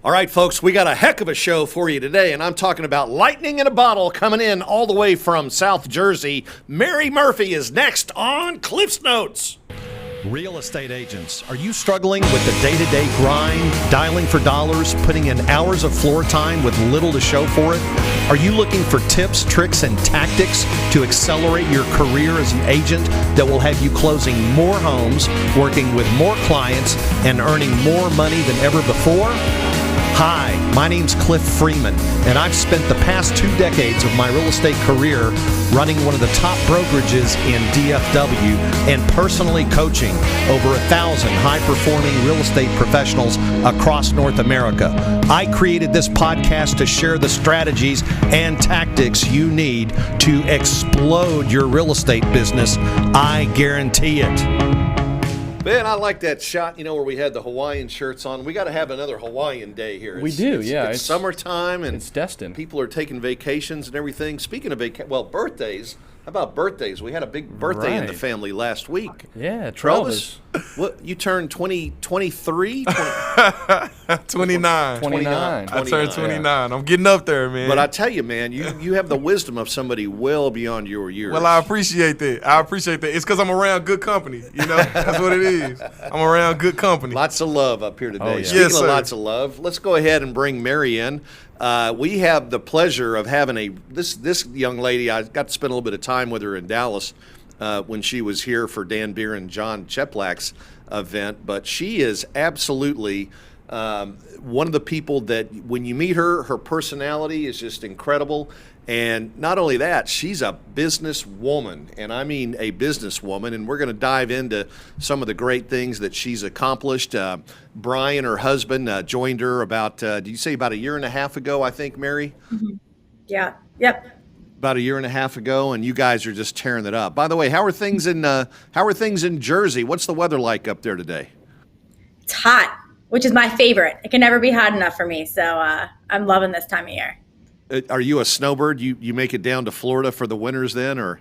All right, folks, we got a heck of a show for you today, and I'm talking about lightning in a bottle coming in all the way from South Jersey. Mary Murphy is next on Cliff's Notes. Real estate agents, are you struggling with the day-to-day grind, dialing for dollars, putting in hours of floor time with little to show for it? Are you looking for tips, tricks, and tactics to accelerate your career as an agent that will have you closing more homes, working with more clients, and earning more money than ever before? Hi, my name's Cliff Freeman, and I've spent the past 2 decades of my real estate career running one of the top brokerages in DFW and personally coaching over 1,000 high-performing real estate professionals across North America. I created this podcast to share the strategies and tactics you need to explode your real estate business. I guarantee it. Man, I like that shot, where we had the Hawaiian shirts on. We got to have another Hawaiian day here. It's summertime, and it's destined. People are taking vacations and everything. Speaking of birthdays, how about birthdays? We had a big birthday in the family last week. Yeah, Travis. What, you turned 23? 29. 29. I turned 29. Yeah. I'm getting up there, man. But I tell you, man, you have the wisdom of somebody well beyond your years. Well, I appreciate that. It's because I'm around good company. That's what it is. I'm around good company. Lots of love up here today. Oh, yeah. Speaking Yes, of sir. lots of love, let's go ahead and bring Mary in. We have the pleasure of having this young lady. I got to spend a little bit of time with her in Dallas when she was here for Dan Beer and John Cheplak's event. But she is absolutely one of the people that when you meet her, her personality is just incredible. And not only that, she's a businesswoman, and I mean a businesswoman, and we're going to dive into some of the great things that she's accomplished. Brian, her husband, joined her about, did you say about 1.5 years ago, I think, Mary? Mm-hmm. Yeah, yep. About 1.5 years ago, and you guys are just tearing it up. By the way, how are things in Jersey? What's the weather like up there today? It's hot, which is my favorite. It can never be hot enough for me, so I'm loving this time of year. Are you a snowbird? You make it down to Florida for the winters then, or?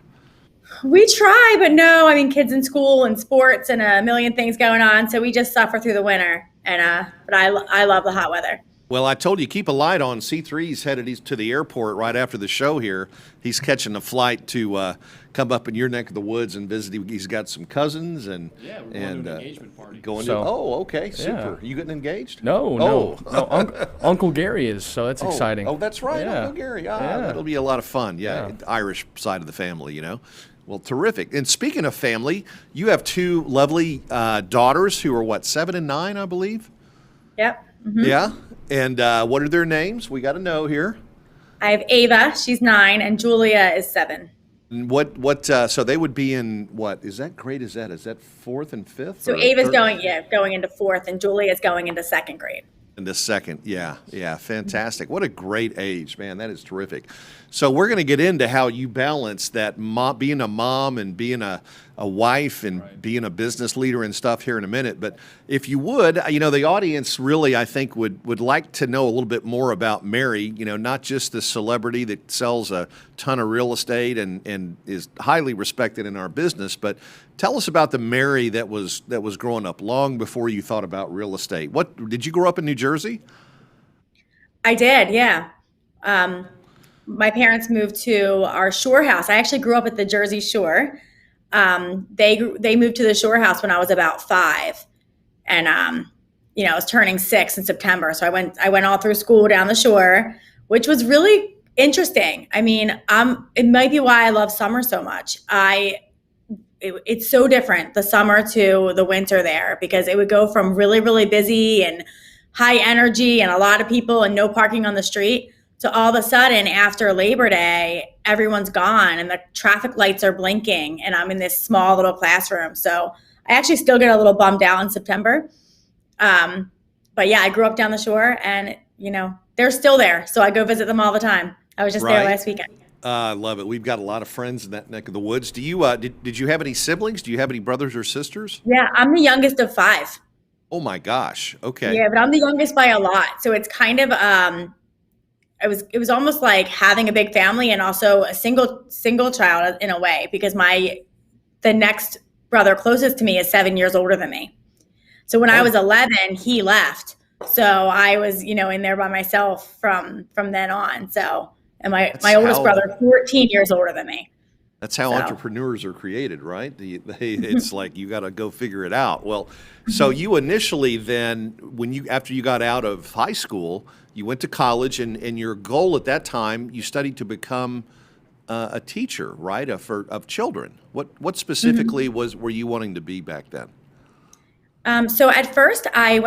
We try, but no. I mean, kids in school and sports and a million things going on, so we just suffer through the winter. And but I love the hot weather. Well, I told you, keep a light on. C3's headed to the airport right after the show here. He's catching a flight to come up in your neck of the woods and visit. He's got some cousins and Yeah, we're going to an engagement party. Okay, super. Yeah. You getting engaged? No. Uncle Gary is, so that's exciting. Oh, that's right, Yeah. Uncle Gary. Yeah. That'll be a lot of fun. Yeah, Irish side of the family, Well, terrific. And speaking of family, you have 2 lovely daughters who are, 7 and 9, I believe? Yep. Mm-hmm. Yeah. And what are their names? We got to know here. I have Ava, she's 9, and Julia is 7. And so they would be in what? Is that grade? Is that 4th and 5th? So Ava's going into 4th, and Julia's going into 2nd grade. In the 2nd, yeah, fantastic. What a great age, man. That is terrific. So we're going to get into how you balance that being a mom and being a wife and being a business leader and stuff here in a minute. But if you would, the audience really, I think, would like to know a little bit more about Mary, not just the celebrity that sells a ton of real estate and is highly respected in our business, but tell us about the Mary that was growing up long before you thought about real estate. What did you grow up in New Jersey? I did, yeah. My parents moved to our shore house. I actually grew up at the Jersey Shore. They moved to the shore house when I was about 5, and I was turning 6 in September. So I went all through school down the shore, which was really interesting. I mean, it might be why I love summer so much. It's so different, the summer to the winter there, because it would go from really, really busy and high energy and a lot of people and no parking on the street to all of a sudden after Labor Day, everyone's gone and the traffic lights are blinking and I'm in this small little classroom. So I actually still get a little bummed out in September. But yeah, I grew up down the shore and, they're still there. So I go visit them all the time. I was just there last weekend. I love it. We've got a lot of friends in that neck of the woods. Do you did you have any siblings? Do you have any brothers or sisters? Yeah, I'm the youngest of 5. Oh my gosh. Okay. Yeah, but I'm the youngest by a lot. So it's kind of it was almost like having a big family and also a single child in a way, because the next brother closest to me is 7 years older than me. So when I was 11, he left. So I was, in there by myself from then on. So, and my That's oldest how brother, 14 years older than me. that's how So, entrepreneurs are created, right? It's like you got to go figure it out. Well, so you initially then, after you got out of high school, you went to college, and your goal at that time, you studied to become a teacher, right, of children. What specifically were you wanting to be back then? so at first I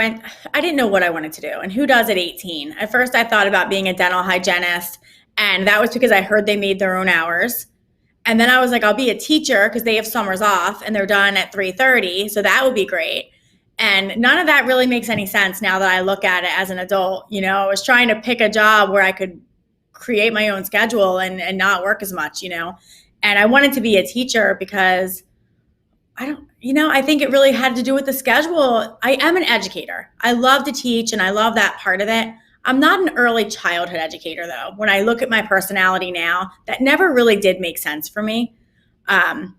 didn't know what I wanted to do, and who does at 18? At first I thought about being a dental hygienist, and that was because I heard they made their own hours. And then I was like, I'll be a teacher because they have summers off and they're done at 3:30, so that would be great. And none of that really makes any sense now that I look at it as an adult. I was trying to pick a job where I could create my own schedule and not work as much, And I wanted to be a teacher because I think it really had to do with the schedule. I am an educator. I love to teach and I love that part of it. I'm not an early childhood educator, though. When I look at my personality now, that never really did make sense for me. And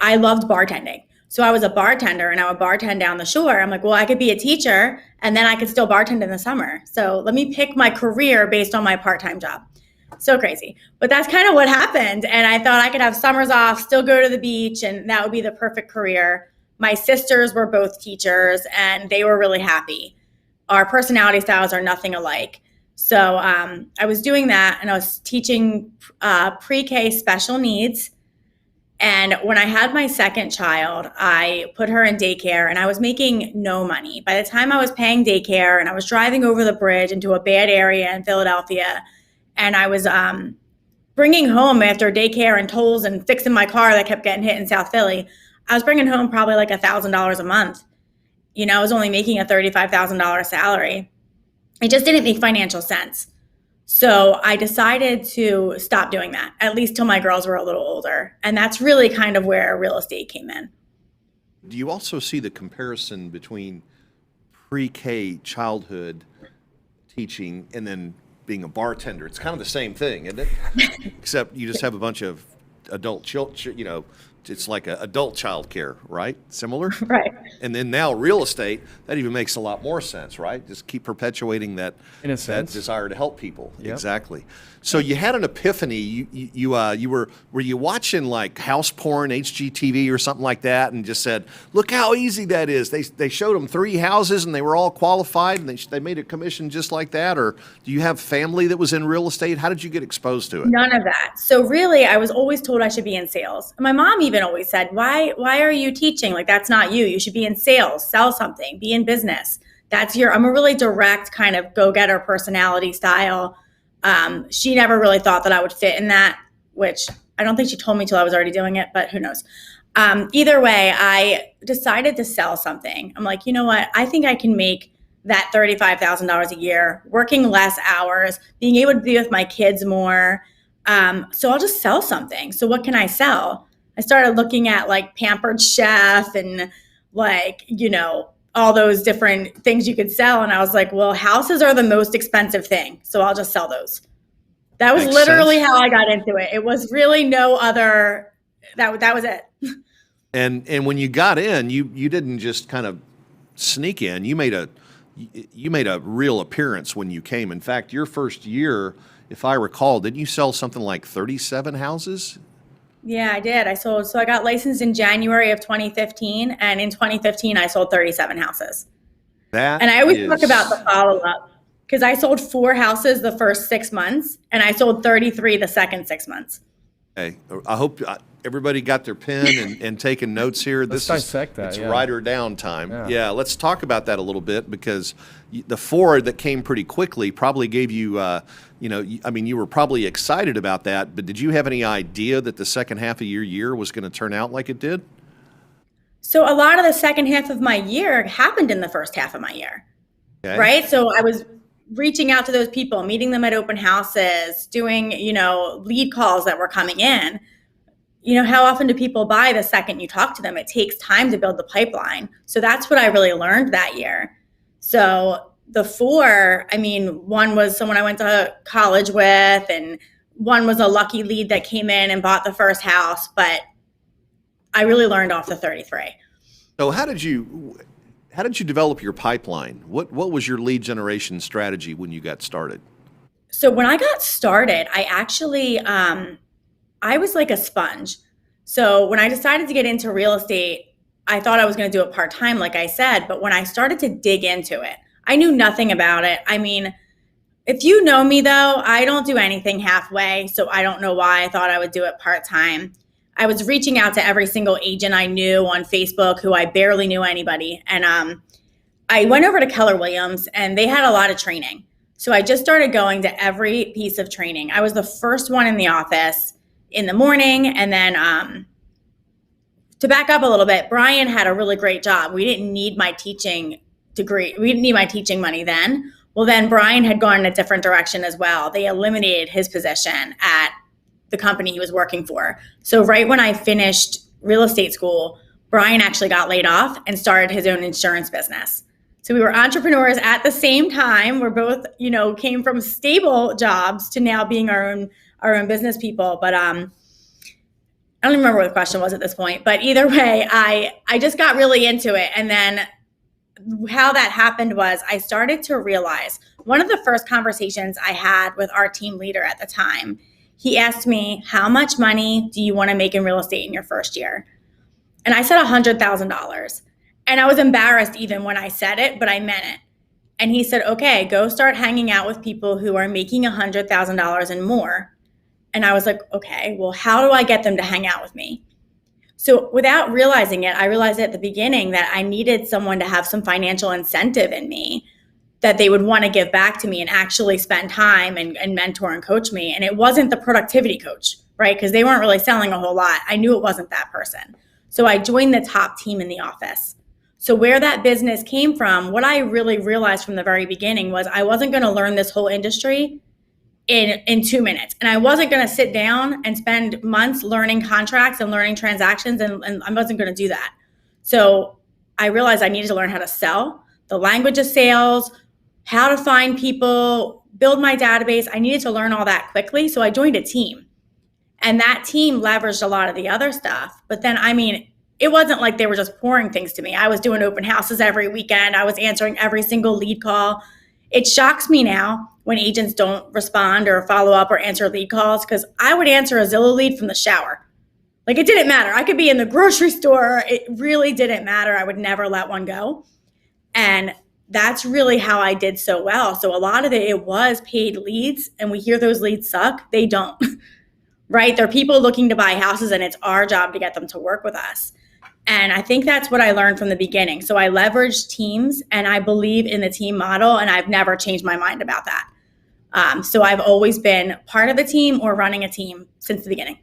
I loved bartending. So I was a bartender and I would bartend down the shore. I'm like, well, I could be a teacher and then I could still bartend in the summer. So let me pick my career based on my part-time job. So crazy. But that's kind of what happened. And I thought I could have summers off, still go to the beach, and that would be the perfect career. My sisters were both teachers and they were really happy. Our personality styles are nothing alike. So I was doing that and I was teaching pre-K special needs. And when I had my second child, I put her in daycare and I was making no money. By the time I was paying daycare and I was driving over the bridge into a bad area in Philadelphia, and I was bringing home after daycare and tolls and fixing my car that kept getting hit in South Philly, I was bringing home probably like $1,000 a month. I was only making a $35,000 salary. It just didn't make financial sense. So I decided to stop doing that, at least till my girls were a little older. And that's really kind of where real estate came in. Do you also see the comparison between pre-K childhood teaching and then being a bartender? It's kind of the same thing, isn't it? Except you just have a bunch of adult children, it's like adult child care, right? Similar? Right. And then now real estate, that even makes a lot more sense, right? Just keep perpetuating that, In a that sense. desire to help people. Yep. Exactly. So you had an epiphany. Were you watching like house porn, HGTV or something like that, and just said, "Look how easy that is." They showed them 3 houses and they were all qualified and they made a commission just like that. Or do you have family that was in real estate? How did you get exposed to it? None of that. So really, I was always told I should be in sales. And my mom even always said, why are you teaching? Like, that's not you. You should be in sales, sell something, be in business. I'm a really direct kind of go-getter personality style. She never really thought that I would fit in that, which I don't think she told me till I was already doing it, but who knows? Either way, I decided to sell something. I'm like, you know what? I think I can make that $35,000 a year, working less hours, being able to be with my kids more. So I'll just sell something. So what can I sell? I started looking at like Pampered Chef and like, all those different things you could sell. And I was like, well, houses are the most expensive thing. So I'll just sell those. That was Makes literally sense. how I got into it. It was really no other, that was it. And when you got in, you didn't just kind of sneak in. You made a real appearance when you came. In fact, your first year, if I recall, didn't you sell something like 37 houses? Yeah, I did. So I got licensed in January of 2015. And in 2015, I sold 37 houses. That And I always is- talk about the follow-up because I sold 4 houses the first 6 months and I sold 33 the second 6 months. Hey, I hope everybody got their pen and taking notes here. Let's dissect that, It's yeah. write or down time. Yeah. Yeah, let's talk about that a little bit because the 4 that came pretty quickly probably gave you, you were probably excited about that, but did you have any idea that the second half of your year was going to turn out like it did? So a lot of the second half of my year happened in the first half of my year, Okay. right? So I was reaching out to those people, meeting them at open houses, doing, lead calls that were coming in. How often do people buy the second you talk to them? It takes time to build the pipeline. So that's what I really learned that year. So the 4, one was someone I went to college with, and one was a lucky lead that came in and bought the first house, but I really learned off the 33. So how did How did you develop your pipeline? What was your lead generation strategy when you got started? So when I got started, I actually, I was like a sponge. So when I decided to get into real estate, I thought I was going to do it part-time, like I said, but when I started to dig into it, I knew nothing about it. I mean, if you know me though, I don't do anything halfway, so I don't know why I thought I would do it part-time. I was reaching out to every single agent I knew on Facebook who I barely knew anybody. And I went over to Keller Williams and they had a lot of training. So I just started going to every piece of training. I was the first one in the office in the morning. And then to back up a little bit, Brian had a really great job. We didn't need my teaching degree. We didn't need my teaching money then. Well, then Brian had gone in a different direction as well. They eliminated his position at the company he was working for. So right when I finished real estate school, Brian actually got laid off and started his own insurance business. So we were entrepreneurs at the same time. We're both, came from stable jobs to now being our own business people. But I don't even remember what the question was at this point. But either way, I just got really into it. And then how that happened was I started to realize one of the first conversations I had with our team leader at the time, he asked me, how much money do you want to make in real estate in your first year? And I said $100,000. And I was embarrassed even when I said it, but I meant it. And he said, okay, go start hanging out with people who are making $100,000 and more. And I was like, okay, well, how do I get them to hang out with me? So without realizing it, I realized at the beginning that I needed someone to have some financial incentive in me that they would want to give back to me and actually spend time and mentor and coach me. And it wasn't the productivity coach, right? Because they weren't really selling a whole lot. I knew it wasn't that person. So I joined the top team in the office. So where that business came from, what I really realized from the very beginning was I wasn't going to learn this whole industry in 2 minutes. And I wasn't going to sit down and spend months learning contracts and learning transactions, and I wasn't going to do that. So I realized I needed to learn how to sell, the language of sales, how to find people, build my database. I needed to learn all that quickly. So I joined a team. And that team leveraged a lot of the other stuff. But then, it wasn't like they were just pouring things to me. I was doing open houses every weekend. I was answering every single lead call. It shocks me now when agents don't respond or follow up or answer lead calls, because I would answer a Zillow lead from the shower. Like, it didn't matter. I could be in the grocery store. It really didn't matter. I would never let one go. And that's really how I did so well. So a lot of it was paid leads, and we hear those leads suck. They don't, right? They're people looking to buy houses, and it's our job to get them to work with us. And I think that's what I learned from the beginning. So I leveraged teams, and I believe in the team model, and I've never changed my mind about that. So I've always been part of a team or running a team since the beginning.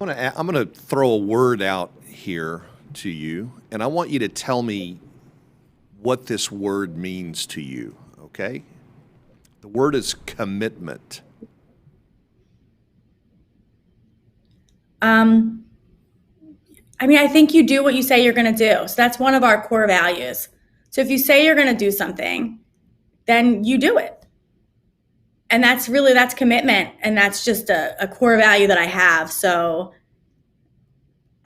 I'm going to throw a word out here to you, and I want you to tell me what this word means to you, okay? The word is commitment. I think you do what you say you're going to do. So that's one of our core values. So if you say you're going to do something, then you do it. And that's commitment. And that's just a core value that I have. So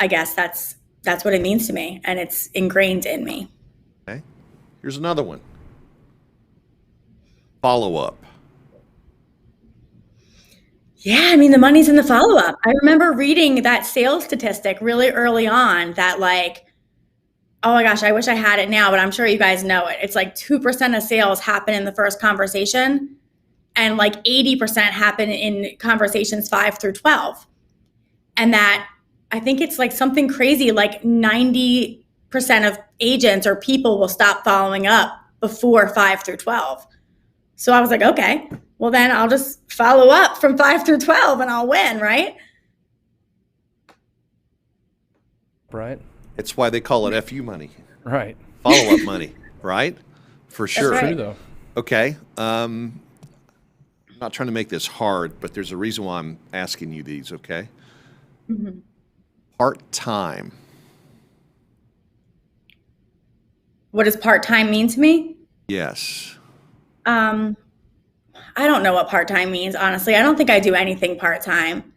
I guess that's what it means to me. And it's ingrained in me. Okay. Here's another one. Follow up. Yeah, the money's in the follow-up. I remember reading that sales statistic really early on that oh my gosh, I wish I had it now, but I'm sure you guys know it. It's like 2% of sales happen in the first conversation, and 80% happen in conversations 5 through 12. And that, I think it's something crazy, 90% of agents or people will stop following up before 5 through 12. So I was like, okay, well then I'll just follow up from 5 through 12 and I'll win, right? Right. It's why they call it FU money. Right. Follow-up money, right? For sure. That's right. True, though. Okay. I'm not trying to make this hard, but there's a reason why I'm asking you these, okay? Mm-hmm. Part-time. What does part-time mean to me? Yes. I don't know what part-time means, honestly. I don't think I do anything part-time.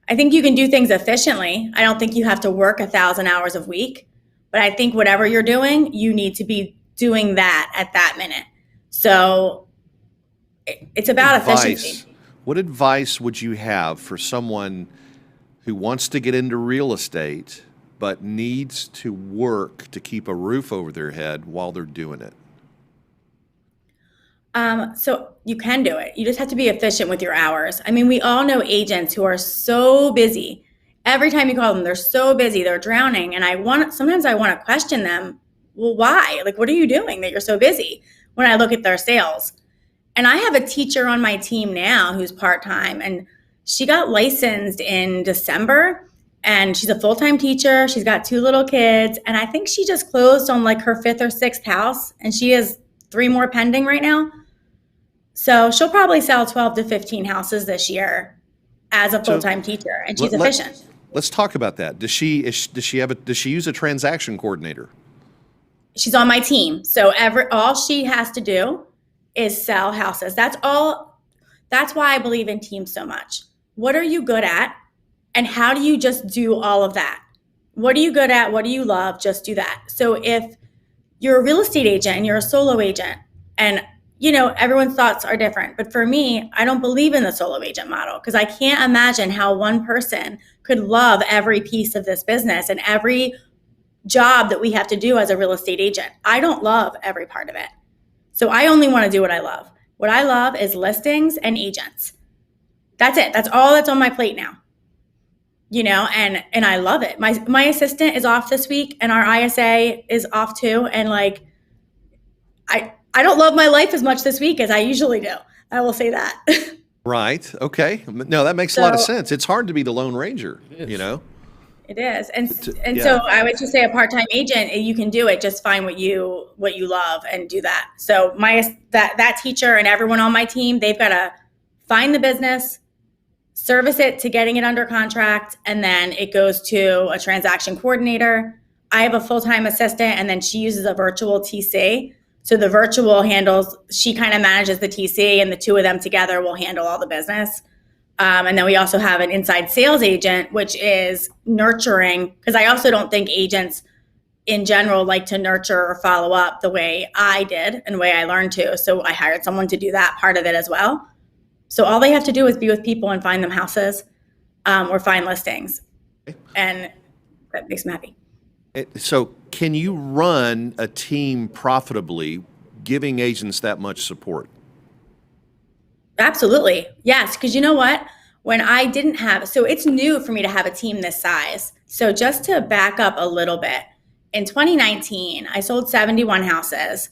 I think you can do things efficiently. I don't think you have to work 1,000 hours a week, but But I think whatever you're doing, you need to be doing that at that minute. So it's about efficiency. What advice would you have for someone who wants to get into real estate but needs to work to keep a roof over their head while they're doing it? So you can do it. You just have to be efficient with your hours. I mean, we all know agents who are so busy. Every time you call them, they're so busy, they're drowning. And sometimes I want to question them. Well, why? Like, what are you doing that you're so busy? When I look at their sales. And I have a teacher on my team now who's part-time, and she got licensed in December, and she's a full-time teacher. She's got 2 little kids, and I think she just closed on like her 5th or 6th house, and she has 3 more pending right now. So she'll probably sell 12 to 15 houses this year as a full-time teacher, and she's efficient. Let's talk about that. Does she use a transaction coordinator? She's on my team. So all she has to do is sell houses. That's all. That's why I believe in teams so much. What are you good at? And how do you just do all of that? What are you good at? What do you love? Just do that. So if you're a real estate agent and you're a solo agent, and everyone's thoughts are different. But for me, I don't believe in the solo agent model because I can't imagine how one person could love every piece of this business and every job that we have to do as a real estate agent. I don't love every part of it. So I only want to do what I love. What I love is listings and agents. That's it. That's all that's on my plate now. And I love it. My assistant is off this week and our ISA is off too. And like, I don't love my life as much this week as I usually do. I will say that. Right. Okay. No, that makes a lot of sense. It's hard to be the Lone Ranger, It is. And so I would just say a part-time agent, you can do it. Just find what you love and do that. So that teacher and everyone on my team, they've got to find the business, service it to getting it under contract, and then it goes to a transaction coordinator. I have a full-time assistant, and then she uses a virtual TC. So the virtual she kind of manages the TC, and the 2 of them together will handle all the business. And then we also have an inside sales agent, which is nurturing, because I also don't think agents in general like to nurture or follow up the way I did and the way I learned to. So I hired someone to do that part of it as well. So all they have to do is be with people and find them houses or find listings. And that makes them happy. So can you run a team profitably giving agents that much support? Absolutely. Yes. Because you know what? When I didn't have, so it's new for me to have a team this size. So just to back up a little bit, in 2019, I sold 71 houses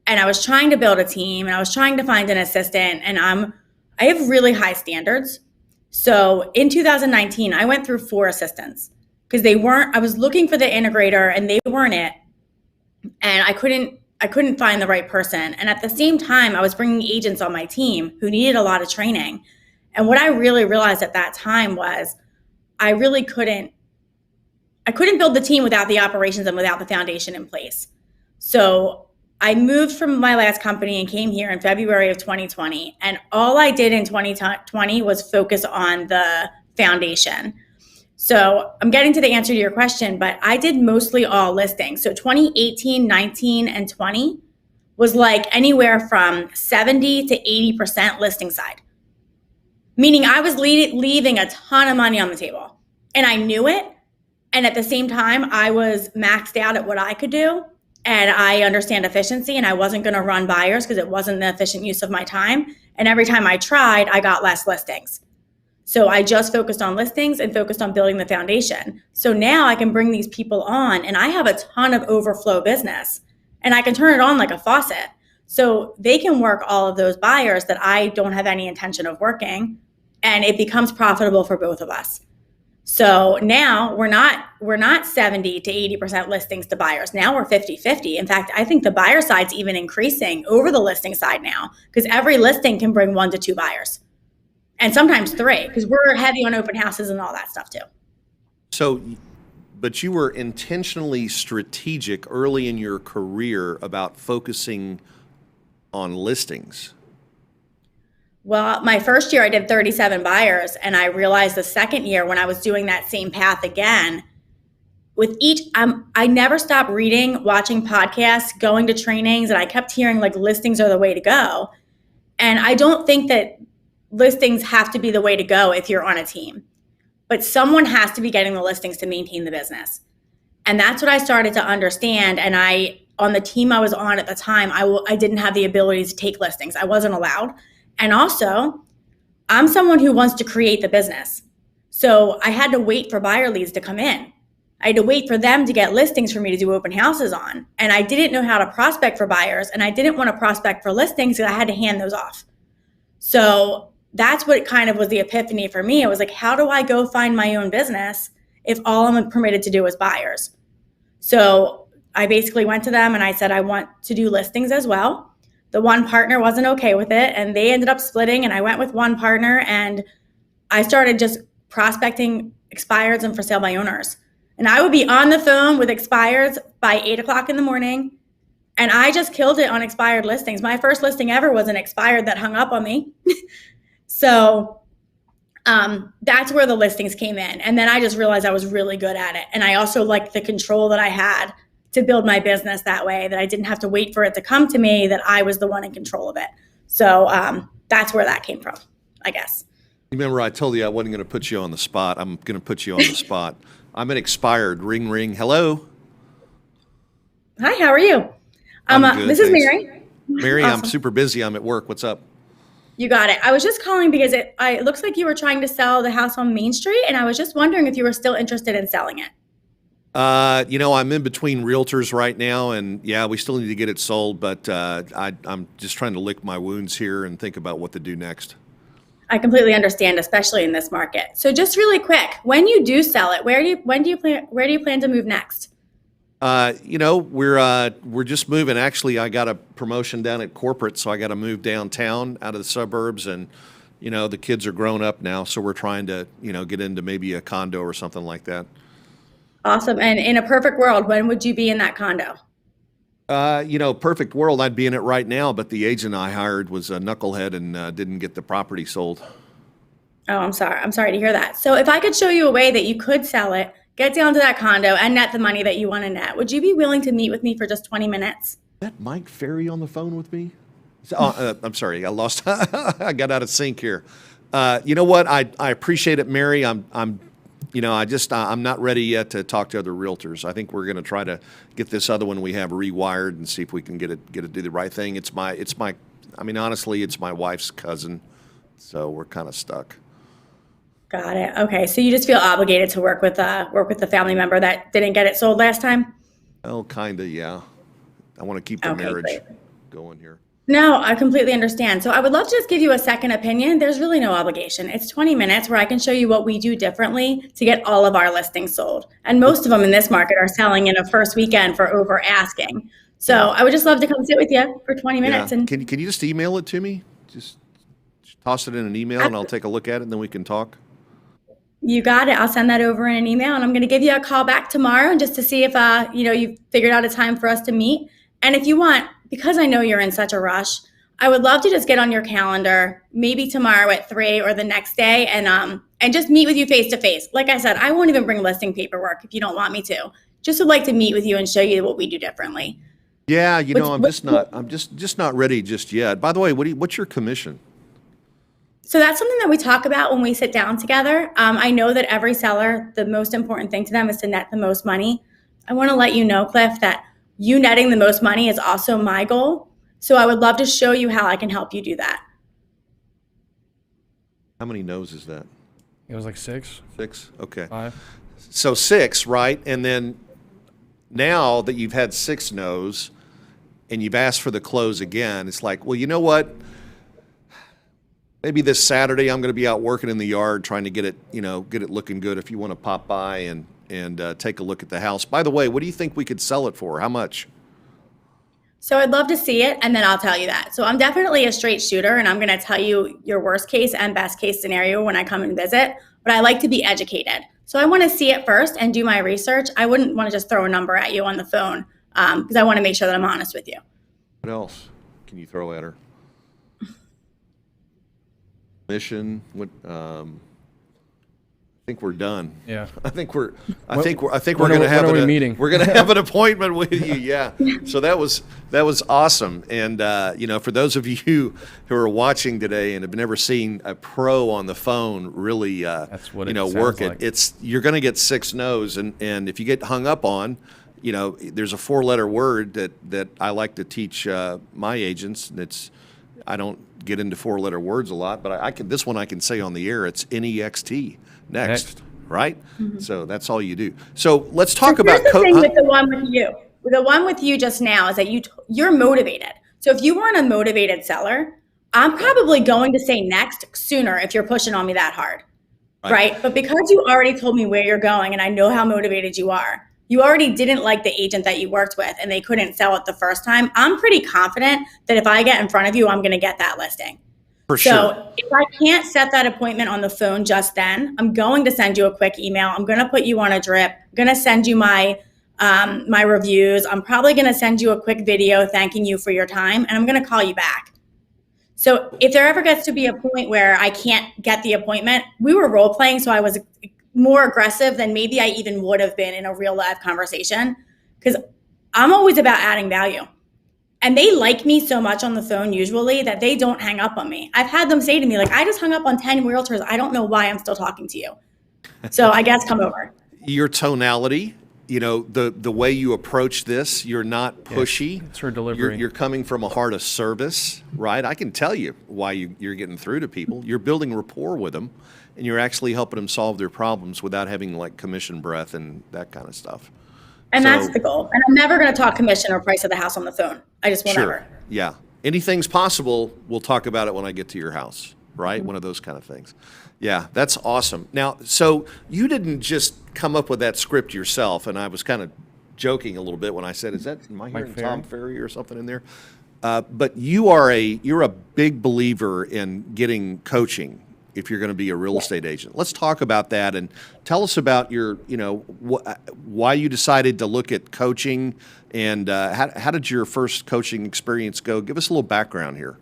and I was trying to build a team and I was trying to find an assistant, and I have really high standards. So in 2019, I went through 4 assistants because I was looking for the integrator and they weren't it. And I couldn't find the right person. And at the same time, I was bringing agents on my team who needed a lot of training. And what I really realized at that time was I couldn't build the team without the operations and without the foundation in place. So I moved from my last company and came here in February of 2020. And all I did in 2020 was focus on the foundation. So I'm getting to the answer to your question, but I did mostly all listings. So 2018, 19, and 20 was like anywhere from 70 to 80% listing side. Meaning I was leaving a ton of money on the table, and I knew it. And at the same time, I was maxed out at what I could do, and I understand efficiency, and I wasn't going to run buyers because it wasn't the efficient use of my time. And every time I tried, I got less listings. So I just focused on listings and focused on building the foundation. So now I can bring these people on, and I have a ton of overflow business, and I can turn it on like a faucet. So they can work all of those buyers that I don't have any intention of working, and it becomes profitable for both of us. So now we're not 70 to 80% listings to buyers. Now we're 50-50. In fact, I think the buyer side's even increasing over the listing side now, because every listing can bring 1 to 2 buyers. And sometimes 3, because we're heavy on open houses and all that stuff too. So, but you were intentionally strategic early in your career about focusing on listings. Well, my first year I did 37 buyers, and I realized the second year when I was doing that same path again, I never stopped reading, watching podcasts, going to trainings, and I kept hearing like listings are the way to go. And I don't think that listings have to be the way to go if you're on a team, but someone has to be getting the listings to maintain the business. And that's what I started to understand. And on the team I was on at the time, I didn't have the ability to take listings. I wasn't allowed. And also, I'm someone who wants to create the business. So I had to wait for buyer leads to come in. I had to wait for them to get listings for me to do open houses on. And I didn't know how to prospect for buyers, and I didn't want to prospect for listings because I had to hand those off. So that's what kind of was the epiphany for me. It was like, how do I go find my own business if all I'm permitted to do is buyers? So I basically went to them and I said, I want to do listings as well. The one partner wasn't okay with it, and they ended up splitting, and I went with one partner, and I started just prospecting expireds and for sale by owners. And I would be on the phone with expireds by 8 o'clock in the morning. And I just killed it on expired listings. My first listing ever was an expired that hung up on me. So that's where the listings came in. And then I just realized I was really good at it. And I also liked the control that I had to build my business that way, that I didn't have to wait for it to come to me, that I was the one in control of it. So that's where that came from, I guess. Remember, I told you I wasn't going to put you on the spot. I'm going to put you on the spot. I'm an expired. Ring, ring. Hello. Hi, how are you? I'm good, this is thanks. Mary. Mary, Awesome. I'm super busy. I'm at work. What's up? You got it. I was just calling because it looks like you were trying to sell the house on Main Street, and I was just wondering if you were still interested in selling it. I'm in between realtors right now, and yeah, we still need to get it sold, but I'm just trying to lick my wounds here and think about what to do next. I completely understand, especially in this market. So just really quick, when you do sell it, where do you plan to move next? We're just moving. Actually, I got a promotion down at corporate, so I got to move downtown out of the suburbs, and the kids are grown up now, so we're trying to get into maybe a condo or something like that. Awesome. And in a perfect world, when would you be in that condo? Perfect world, I'd be in it right now, but the agent I hired was a knucklehead and didn't get the property sold. Oh, I'm sorry. I'm sorry to hear that. So if I could show you a way that you could sell it, get down to that condo, and net the money that you want to net, would you be willing to meet with me for just 20 minutes? Is that Mike Ferry on the phone with me? I'm sorry, I lost. I got out of sync here. You know what? I appreciate it, Mary. I'm not ready yet to talk to other realtors. I think we're going to try to get this other one we have rewired and see if we can get it do the right thing. Honestly, it's my wife's cousin, so we're kind of stuck. Got it. Okay, so you just feel obligated to work with the family member that didn't get it sold last time? Oh, kind of, yeah. I want to keep the marriage great. going here. No, I completely understand. So I would love to just give you a second opinion. There's really no obligation. It's 20 minutes where I can show you what we do differently to get all of our listings sold. And most of them in this market are selling in a first weekend for over asking. So I would just love to come sit with you for 20 minutes. Yeah. And Can you just email it to me? Just toss it in an email and I'll take a look at it and then we can talk. You got it. I'll send that over in an email, and I'm going to give you a call back tomorrow just to see if you've figured out a time for us to meet. And if you want, because I know you're in such a rush, I would love to just get on your calendar, maybe tomorrow at 3 or the next day, and just meet with you face to face. Like I said, I won't even bring listing paperwork if you don't want me to. Just would like to meet with you and show you what we do differently. Yeah, I'm just not ready just yet. By the way, what's your commission? So that's something that we talk about when we sit down together. I know that every seller, the most important thing to them is to net the most money. I want to let you know, Cliff, that you netting the most money is also my goal. So I would love to show you how I can help you do that. How many no's is that? It was like 6. 6? Okay. 5. So 6, right? And then now that you've had 6 no's and you've asked for the close again, it's like, well, you know what? Maybe this Saturday I'm going to be out working in the yard trying to get it looking good. If you want to pop by and take a look at the house. By the way, what do you think we could sell it for? How much? So I'd love to see it, and then I'll tell you that. So I'm definitely a straight shooter, and I'm going to tell you your worst case and best case scenario when I come and visit, but I like to be educated. So I want to see it first and do my research. I wouldn't want to just throw a number at you on the phone because I want to make sure that I'm honest with you. What else can you throw at her? Mission, what think we're done. Yeah. I think we're When going to have are we meeting? We're going to have an appointment with you. Yeah. So that was awesome. And for those of you who are watching today and have never seen a pro on the phone really That's what it work sounds it, like. you're going to get 6 no's, and if you get hung up on, there's a 4-letter word that I like to teach my agents, and I don't get into 4-letter words a lot, but this one I can say on the air. It's NEXT. Next, right? Mm-hmm. So that's all you do. So let's talk about the thing with the one with you. The one with you just now is that you're motivated. So if you weren't a motivated seller, I'm probably going to say next sooner if you're pushing on me that hard, right? But because you already told me where you're going and I know how motivated you are, you already didn't like the agent that you worked with and they couldn't sell it the first time. I'm pretty confident that if I get in front of you, I'm going to get that listing. For sure. So if I can't set that appointment on the phone just then, I'm going to send you a quick email. I'm going to put you on a drip. I'm going to send you my reviews. I'm probably going to send you a quick video thanking you for your time, and I'm going to call you back. So if there ever gets to be a point where I can't get the appointment, we were role playing, so I was more aggressive than maybe I even would have been in a real live conversation, because I'm always about adding value. And they like me so much on the phone usually that they don't hang up on me. I've had them say to me, like, I just hung up on 10 realtors. I don't know why I'm still talking to you. So I guess come over. Your tonality, the way you approach this, you're not pushy. It's her delivery. You're coming from a heart of service, right? I can tell you why you're getting through to people. You're building rapport with them, and you're actually helping them solve their problems without having like commission breath and that kind of stuff. And that's the goal. And I'm never going to talk commission or price of the house on the phone. I just won't ever. Yeah. Anything's possible. We'll talk about it when I get to your house, right? One of those kind of things. Yeah, that's awesome. Now, so you didn't just come up with that script yourself, and I was kind of joking a little bit when I said, am I hearing Tom Ferry or something in there? But you're a big believer in getting coaching if you're going to be a real estate agent. Let's talk about that and tell us about your, why you decided to look at coaching, and how did your first coaching experience go? Give us a little background here.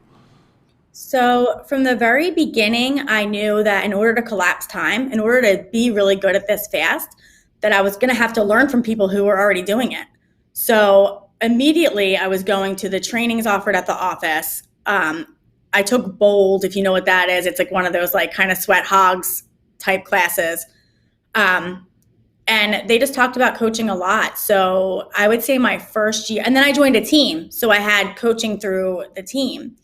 So from the very beginning, I knew that in order to collapse time, in order to be really good at this fast, that I was going to have to learn from people who were already doing it. So immediately I was going to the trainings offered at the office. I took Bold, if you know what that is. It's like one of those like kind of sweat hogs type classes. And they just talked about coaching a lot. So I would say my first year, and then I joined a team. So I had coaching through the team.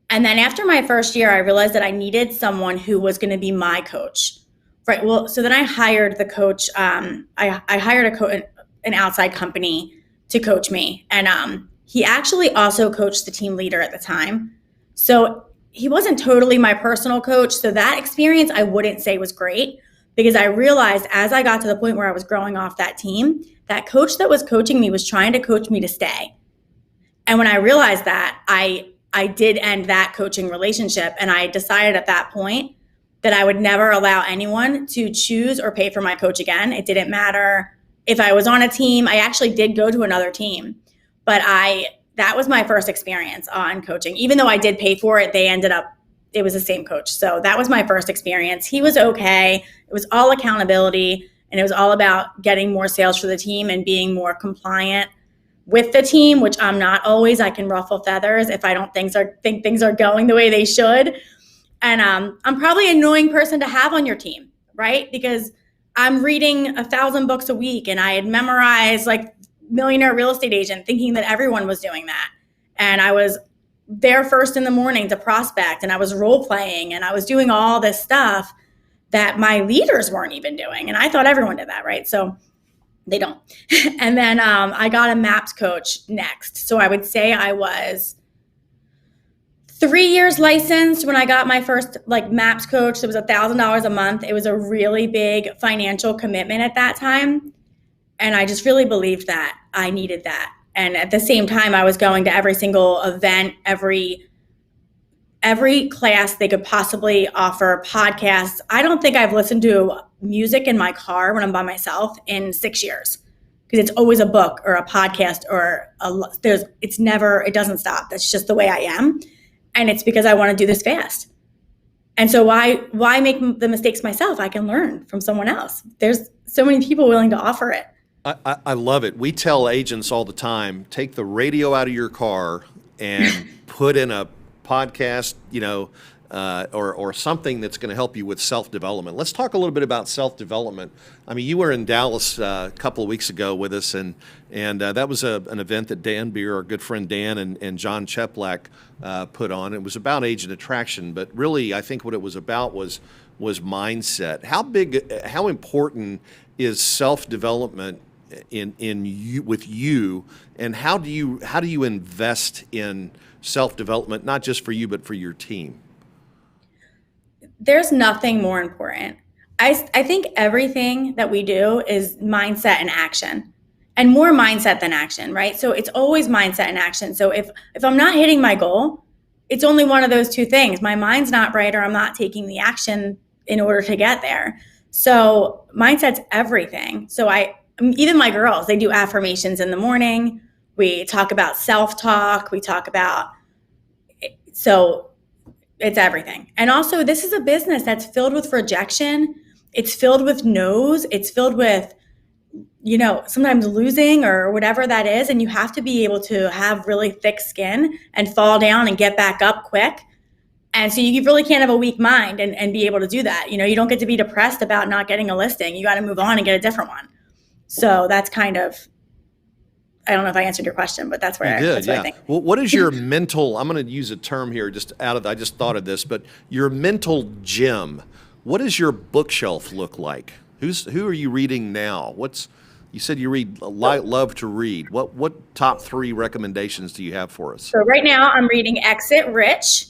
And then after my first year, I realized that I needed someone who was going to be my coach. Right. Well, so then I hired the coach. I hired an outside company to coach me. And he actually also coached the team leader at the time. So he wasn't totally my personal coach. So that experience I wouldn't say was great, because I realized as I got to the point where I was growing off that team, that coach that was coaching me was trying to coach me to stay. And when I realized that, I did end that coaching relationship. And I decided at that point that I would never allow anyone to choose or pay for my coach again. It didn't matter if I was on a team. I actually did go to another team, but that was my first experience on coaching. Even though I did pay for it, it was the same coach. So that was my first experience. He was okay. It was all accountability, and it was all about getting more sales for the team and being more compliant with the team, which I'm not always. I can ruffle feathers if I don't think things are going the way they should. And I'm probably an annoying person to have on your team, right? Because I'm reading 1,000 books a week, and I had memorized like Millionaire Real Estate Agent, thinking that everyone was doing that. And I was there first in the morning to prospect, and I was role playing, and I was doing all this stuff that my leaders weren't even doing. And I thought everyone did that, right? So they don't. And then I got a MAPS coach next. So I would say I was 3 years licensed when I got my first like MAPS coach. It was $1,000 a month. It was a really big financial commitment at that time. And I just really believed that I needed that. And at the same time, I was going to every single event, every class they could possibly offer, podcasts. I don't think I've listened to music in my car when I'm by myself in 6 years, because it's always a book or a podcast or it doesn't stop. That's just the way I am. And it's because I want to do this fast. And so why make the mistakes myself? I can learn from someone else. There's so many people willing to offer it. I love it. We tell agents all the time, take the radio out of your car and put in a podcast, or something that's going to help you with self-development. Let's talk a little bit about self-development. I mean, you were in Dallas a couple of weeks ago with us, and that was an event that Dan Beer, our good friend Dan, and John Cheplak put on. It was about agent attraction, but really, I think what it was about was mindset. How important is self-development in you, with you, and how do you invest in self-development, not just for you but for your team? There's nothing more important. I think everything that we do is mindset and action, and more mindset than action, right? So it's always mindset and action. So if I'm not hitting my goal, it's only one of those two things. My mind's not right, or I'm not taking the action in order to get there. So mindset's everything. So even my girls, they do affirmations in the morning. We talk about self-talk. So it's everything. And also, this is a business that's filled with rejection. It's filled with no's. It's filled with, sometimes losing or whatever that is. And you have to be able to have really thick skin and fall down and get back up quick. And so you really can't have a weak mind and be able to do that. You don't get to be depressed about not getting a listing. You got to move on and get a different one. So that's kind of, I don't know if I answered your question, but that's where I think. Well, what is your mental, I'm going to use a term here I just thought of this, but your mental gym, what does your bookshelf look like? Who are you reading now? You said you love to read. What top 3 recommendations do you have for us? So right now I'm reading Exit Rich.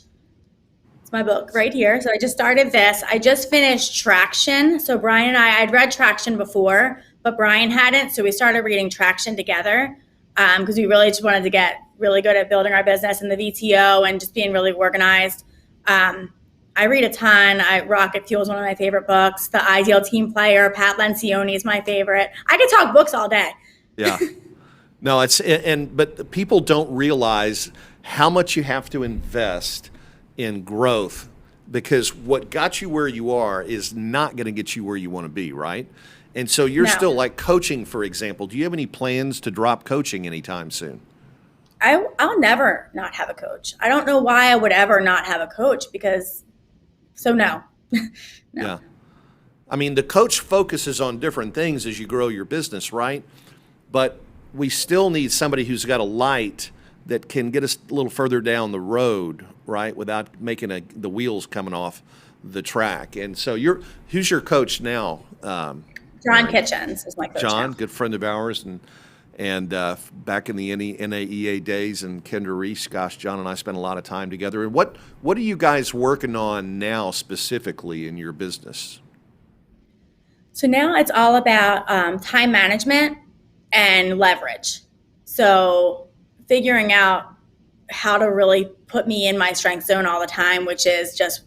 It's my book right here. So I just started this. I just finished Traction. So Brian and I'd read Traction before, but Brian hadn't. So we started reading Traction together because we really just wanted to get really good at building our business and the VTO and just being really organized. I read a ton. Rocket Fuel is one of my favorite books. The Ideal Team Player, Pat Lencioni is my favorite. I could talk books all day. Yeah. No, but people don't realize how much you have to invest in growth, because what got you where you are is not going to get you where you want to be, right? And so you're still, like coaching, for example. Do you have any plans to drop coaching anytime soon? I'll never not have a coach. I don't know why I would ever not have a coach no. No. Yeah. I mean, the coach focuses on different things as you grow your business, right? But we still need somebody who's got a light that can get us a little further down the road, right, without making the wheels coming off the track. And so who's your coach now? John Kitchens is my coach. John, now. Good friend of ours, and back in the NAEA days, and Kendra Reese, gosh, John and I spent a lot of time together. And what are you guys working on now specifically in your business? So now it's all about time management and leverage. So figuring out how to really put me in my strength zone all the time, which is just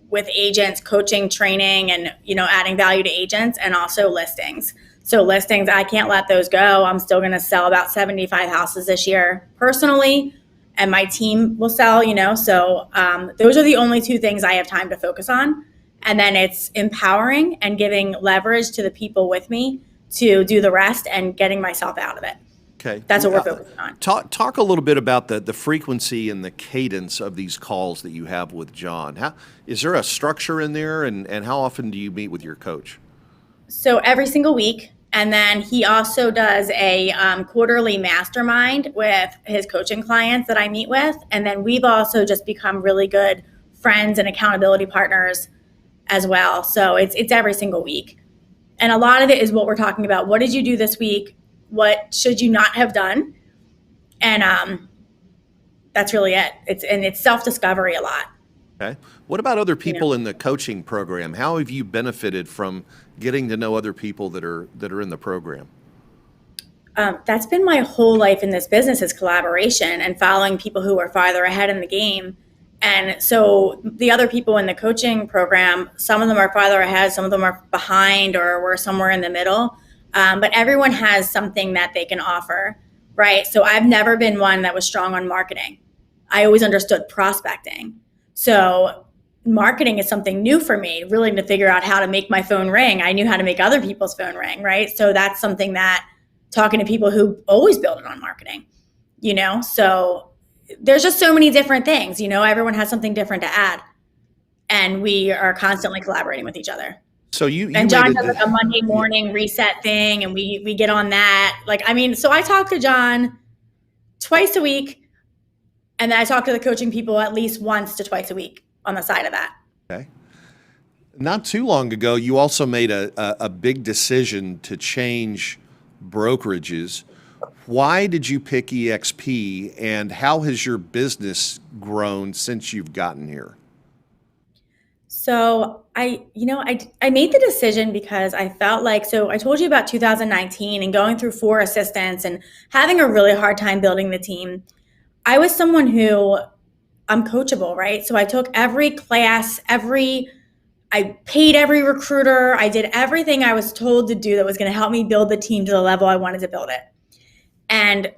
with agents, coaching, training, and adding value to agents, and also listings. So listings, I can't let those go. I'm still going to sell about 75 houses this year personally, and my team will sell, So those are the only 2 things I have time to focus on. And then it's empowering and giving leverage to the people with me to do the rest and getting myself out of it. Okay. That's what we're focusing on. Talk a little bit about the frequency and the cadence of these calls that you have with John. Is there a structure in there, and how often do you meet with your coach? So every single week. And then he also does a quarterly mastermind with his coaching clients that I meet with. And then we've also just become really good friends and accountability partners as well. So it's every single week. And a lot of it is what we're talking about. What did you do this week? What should you not have done? And that's really it. It's self-discovery a lot. Okay. What about other people in the coaching program? How have you benefited from getting to know other people that are in the program? That's been my whole life in this business, is collaboration and following people who are farther ahead in the game. And so the other people in the coaching program, some of them are farther ahead, some of them are behind, or we're somewhere in the middle. But everyone has something that they can offer, right? So I've never been one that was strong on marketing. I always understood prospecting. So marketing is something new for me, really to figure out how to make my phone ring. I knew how to make other people's phone ring, right? So that's something that talking to people who always build it on marketing, so there's just so many different things, everyone has something different to add, and we are constantly collaborating with each other. So you and John does like a Monday morning reset thing, and we get on that. So I talk to John twice a week, and then I talk to the coaching people at least once to twice a week on the side of that. Okay. Not too long ago, you also made a big decision to change brokerages. Why did you pick EXP, and how has your business grown since you've gotten here? So I made the decision because I felt like, so I told you about 2019 and going through 4 assistants and having a really hard time building the team. I was someone who I'm coachable, right? So I took every class, I paid every recruiter. I did everything I was told to do that was going to help me build the team to the level I wanted to build it. And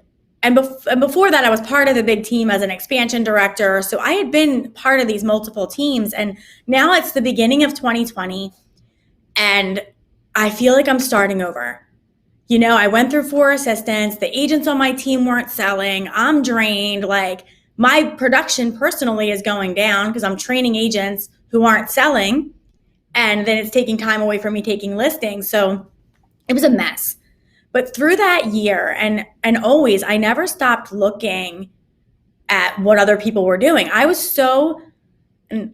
before that, I was part of the big team as an expansion director. So I had been part of these multiple teams. And now it's the beginning of 2020. And I feel like I'm starting over. I went through 4 assistants. The agents on my team weren't selling. I'm drained. My production personally is going down because I'm training agents who aren't selling. And then it's taking time away from me taking listings. So it was a mess. But through that year and always, I never stopped looking at what other people were doing. I was so part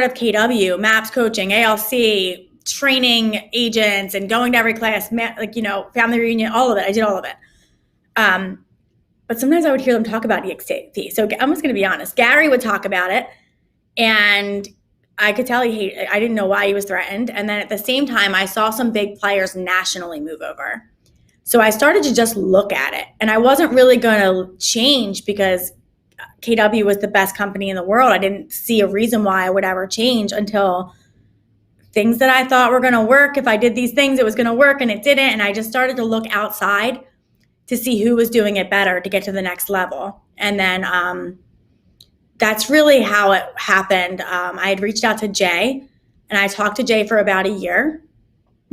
of KW, MAPS coaching, ALC, training agents and going to every class, family reunion, all of it. I did all of it. But sometimes I would hear them talk about EXP. So I'm just going to be honest. Gary would talk about it, and I could tell I didn't know why he was threatened. And then at the same time, I saw some big players nationally move over. So I started to just look at it. And I wasn't really going to change because KW was the best company in the world. I didn't see a reason why I would ever change until things that I thought were going to work. If I did these things, it was going to work, and it didn't. And I just started to look outside to see who was doing it better to get to the next level. And then that's really how it happened. I had reached out to Jay, and I talked to Jay for about a year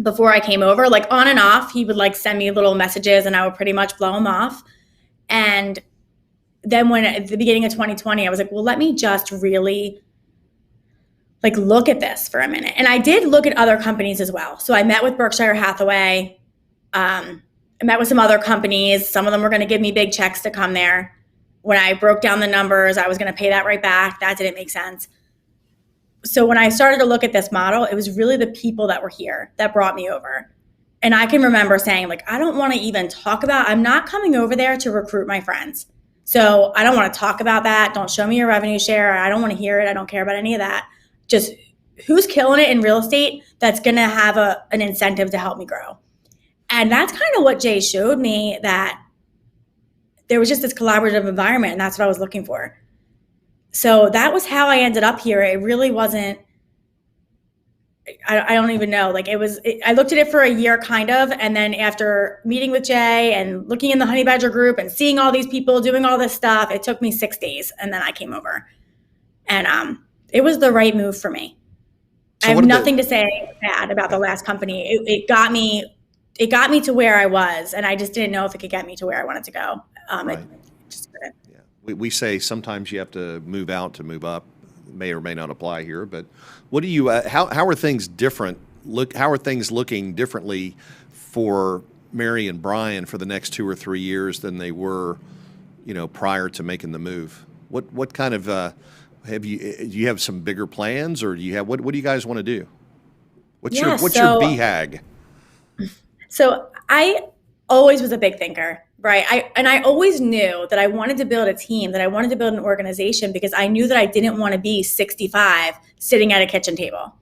before I came over. On and off, he would send me little messages, and I would pretty much blow him off. And then when at the beginning of 2020, I was like, well, let me just really look at this for a minute. And I did look at other companies as well. So I met with Berkshire Hathaway. I met with some other companies. Some of them were going to give me big checks to come there. When I broke down the numbers, I was going to pay that right back. That didn't make sense. So when I started to look at this model, it was really the people that were here that brought me over. And I can remember saying, I don't want to even talk about, I'm not coming over there to recruit my friends. So I don't want to talk about that. Don't show me your revenue share. I don't want to hear it. I don't care about any of that. Just who's killing it in real estate that's going to have an incentive to help me grow. And that's kind of what Jay showed me, that there was just this collaborative environment, and that's what I was looking for. So that was how I ended up here. It really wasn't, I don't even know. I looked at it for a year kind of. And then after meeting with Jay and looking in the Honey Badger group and seeing all these people doing all this stuff, it took me 6 days. And then I came over, and it was the right move for me. So I have nothing to say bad about the last company. It got me to where I was, and I just didn't know if it could get me to where I wanted to go. Right. It just couldn't. Yeah. We say sometimes you have to move out to move up. May or may not apply here, but what do you? How are things different? How are things looking differently for Mary and Brian for the next 2 or 3 years than they were, prior to making the move? What kind of do you have some bigger plans, or do you have what do you guys want to do? What's your BHAG? So I always was a big thinker, right? I always knew that I wanted to build a team, that I wanted to build an organization, because I knew that I didn't want to be 65 sitting at a kitchen table.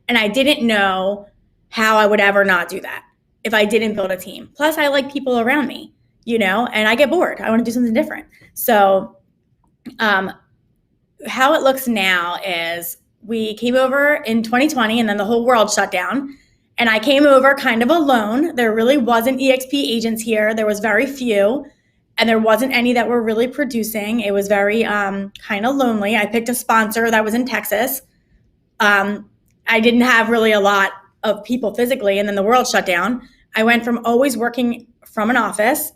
And I didn't know how I would ever not do that if I didn't build a team. Plus, I like people around me, and I get bored. I want to do something different. So how it looks now is we came over in 2020, and then the whole world shut down. And I came over kind of alone. There really wasn't EXP agents here. There was very few. and there wasn't any that were really producing. It was very kind of lonely. I picked a sponsor that was in Texas. I didn't have really a lot of people physically, and then the world shut down. I went from always working from an office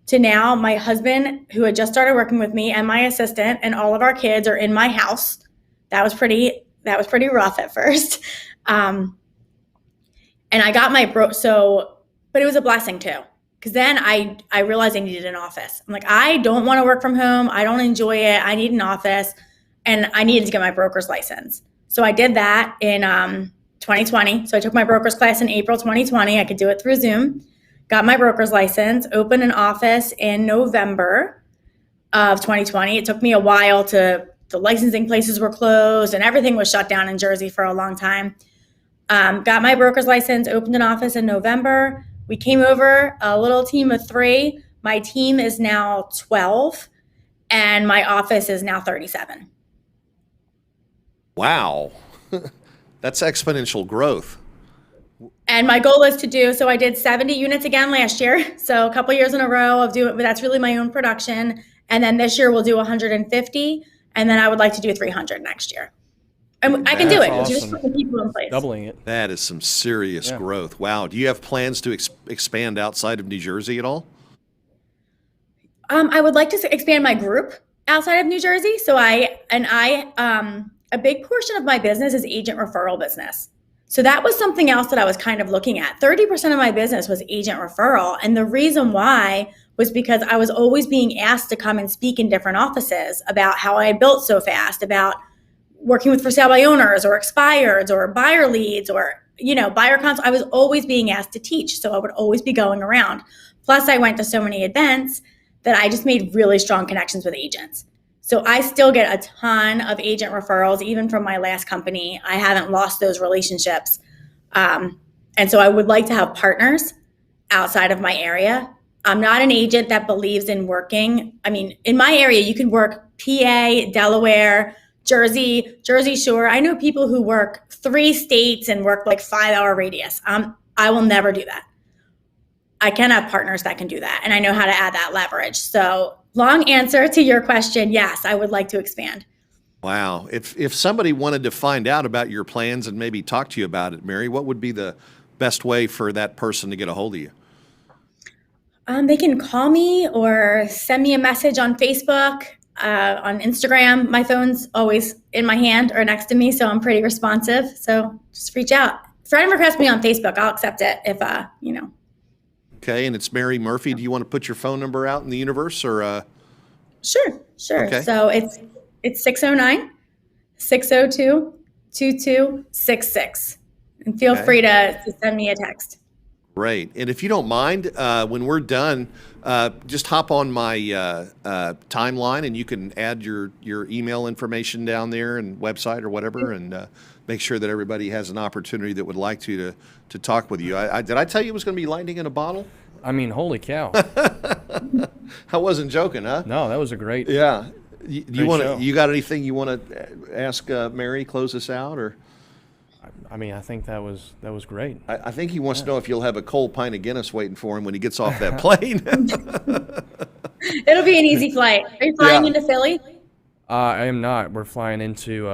to now my husband, who had just started working with me, and my assistant and all of our kids are in my house. That was pretty rough at first. And I got my but it was a blessing too. Because then I realized I needed an office. I'm like, I don't want to work from home. I don't enjoy it. I need an office. And I needed to get my broker's license. So I did that in 2020. So I took my broker's class in April 2020. I could do it through Zoom. Got my broker's license, opened an office in November of 2020. It took me a while the licensing places were closed and everything was shut down in Jersey for a long time. Got my broker's license, opened an office in November. We came over, a little team of 3. My team is now 12, and my office is now 37. Wow. That's exponential growth. And my goal is so I did 70 units again last year. So a couple years in a row of doing, but that's really my own production. And then this year we'll do 150. And then I would like to do 300 next year. And I can do it. Awesome. Just put the people in place. Doubling it. That is some serious growth. Wow. Do you have plans to expand outside of New Jersey at all? I would like to expand my group outside of New Jersey. So a big portion of my business is agent referral business. So that was something else that I was kind of looking at. 30% of my business was agent referral. And the reason why was because I was always being asked to come and speak in different offices about how I built so fast, about working with for sale by owners or expireds or buyer leads or, buyer consult. I was always being asked to teach. So I would always be going around. Plus I went to so many events that I just made really strong connections with agents. So I still get a ton of agent referrals, even from my last company. I haven't lost those relationships. And so I would like to have partners outside of my area. I'm not an agent that believes in working. I mean, in my area, you can work PA, Delaware, Jersey Shore. I know people who work 3 states and work like 5-hour radius. I will never do that. I can have partners that can do that. And I know how to add that leverage. So long answer to your question. Yes, I would like to expand. Wow. If somebody wanted to find out about your plans and maybe talk to you about it, Mary, what would be the best way for that person to get a hold of you? They can call me or send me a message on Facebook, on Instagram. My phone's always in my hand or next to me, so I'm pretty responsive. So just reach out. Friend request me on Facebook. I'll accept it if. Okay, and it's Mary Murphy. Do you want to put your phone number out in the universe, or? Sure. Okay. So it's 609-602-2266. And feel free to send me a text. Great. And if you don't mind, when we're done, just hop on my timeline and you can add your email information down there and website or whatever, and make sure that everybody has an opportunity that would like to talk with you. Did I tell you it was going to be lightning in a bottle? I mean, holy cow. I wasn't joking, huh? No, that was a great. Yeah. show. You got anything you want to ask Mary, close us out, or? I mean, I think that was great. I think he wants to know if you'll have a cold pint of Guinness waiting for him when he gets off that plane. It'll be an easy flight. Are you flying into Philly? I am not. We're flying into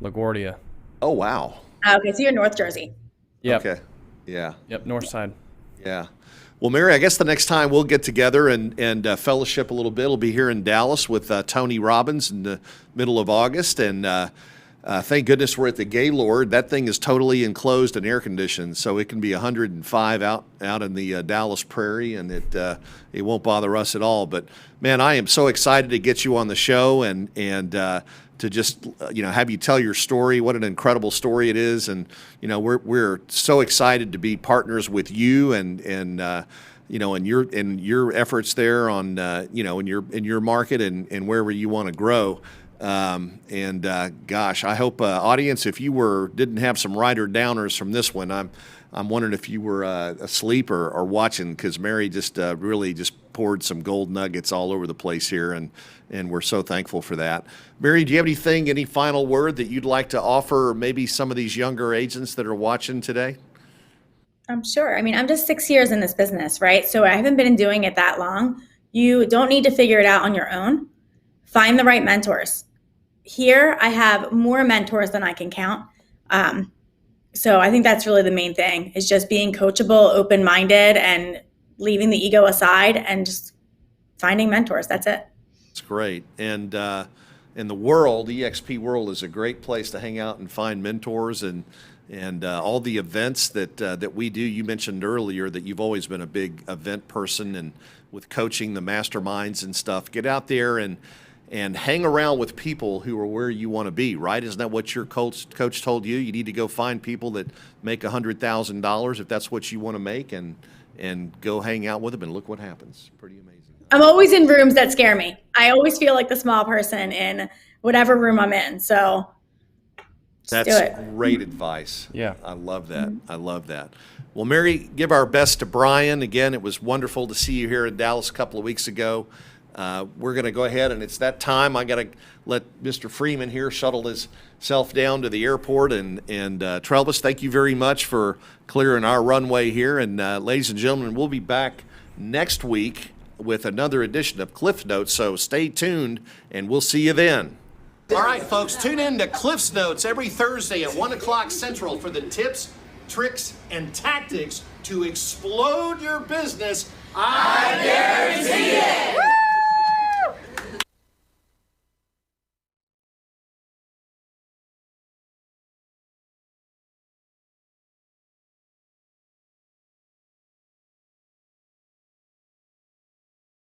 LaGuardia. Oh, wow. Okay, so you're North Jersey. Yep. Okay. Yeah. Yep, north side. Yeah. Well, Mary, I guess the next time we'll get together and fellowship a little bit will be here in Dallas with Tony Robbins in the middle of August. And thank goodness we're at the Gaylord. That thing is totally enclosed and air conditioned, so it can be 105 out in the Dallas prairie, and it won't bother us at all. But man, I am so excited to get you on the show and to just have you tell your story. What an incredible story it is, and we're so excited to be partners with you and in your efforts there on in your market and wherever you want to grow. Gosh, I hope audience, if you didn't have some rider downers from this one, I'm wondering if you were asleep or watching, because Mary just really just poured some gold nuggets all over the place here, and we're so thankful for that. Mary, do you have any final word that you'd like to offer maybe some of these younger agents that are watching today? I'm sure. I mean, I'm just 6 years in this business, right? So I haven't been doing it that long. You don't need to figure it out on your own. Find the right mentors. Here, I have more mentors than I can count. So I think that's really the main thing, is just being coachable, open-minded, and leaving the ego aside and just finding mentors. That's it. It's great. And in the world, EXP World is a great place to hang out and find mentors and all the events that we do. You mentioned earlier that you've always been a big event person, and with coaching the masterminds and stuff. Get out there and hang around with people who are where you want to be, right? Isn't that what your coach told you? You need to go find people that make $100,000 if that's what you want to make, and go hang out with them, and look what happens. Pretty amazing. I'm always in rooms that scare me. I always feel like the small person in whatever room I'm in. So that's do it. Great advice. Yeah. I love that. I love that. Well, Mary, give our best to Brian. Again, it was wonderful to see you here in Dallas a couple of weeks ago. We're going to go ahead, and it's that time. I got to let Mr. Freeman here shuttle himself down to the airport. And Travis, thank you very much for clearing our runway here. And ladies and gentlemen, we'll be back next week with another edition of Cliff Notes. So stay tuned, and we'll see you then. All right, folks, tune in to Cliff's Notes every Thursday at 1 o'clock Central for the tips, tricks, and tactics to explode your business. I guarantee it.